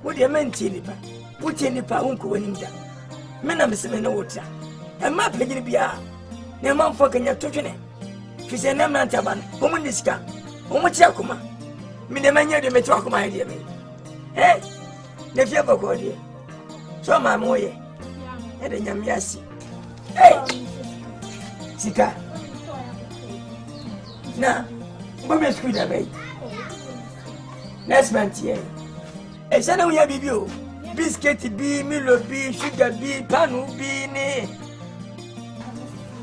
What the man tinipa? What tinipa uncle when him down? Men am seven water. And my penny be a no man for can you touch it? She said, no man taban, woman this car. Woman Chakuma. Minamania de Metrocoma, dear me. Eh? The fever go dear. So my moye. And then Yamiasi. Hey! Sika. Now, what is good away? Next month, yeah. A son we have you. Biscuit be, Milo be, sugar be, panu be, ne.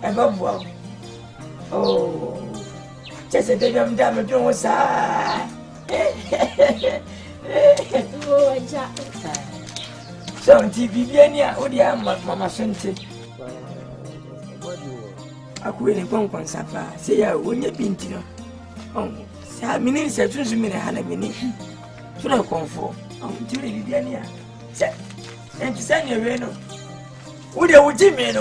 Above well. Oh, just a day of damn doing side. So, TV, oh, dear, Mamma Sente. I could in Pon Sapa, say, I wouldn't be in. Oh, say, minutes are 2 minutes, and a minute. Should I come for? Oh, Julie, and to send your reno. Would you mean?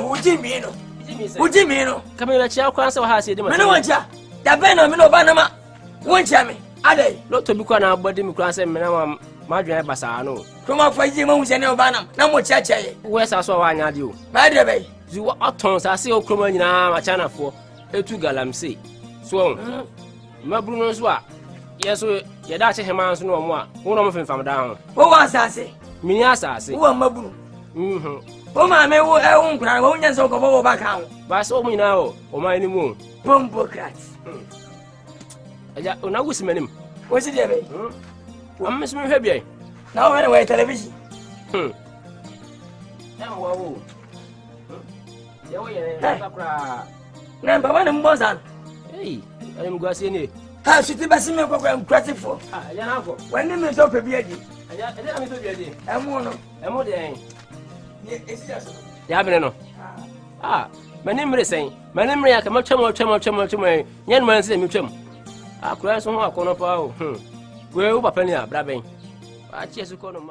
Would you mean? Come here, child, answer has it. I don't want ya. The Ben of Minobanama. Won't you me? Are they? Not to become our body, Micras and Madame Madria Bassano. Come up for you, and Obana. No more chat. Where's I saw I you? My dear bay. You are tons, I see Okroma now, a channel for a 2 galam sea. So, my Bruno's what? Yes, you're Dutch him answer no more. One of them from down. What was I say? Minias, I say. Who am Mabu? Oh, my man, I won't cry, won't just go back home. But so me now, or my anymore. Bumblecrats. I don't wish him. What's it, Debbie? I'm Miss Heavy. Now, anyway, television. Number one and Bozan. Hey, I'm going to see. How should the Bassimo program credit for? When the men talk of Yadi, I'm one of them. Yabino. Ah, my name is saying, my name is Chamo, young man say mutual. I cry some more corner power. We're over penny, Brabing. I just call him.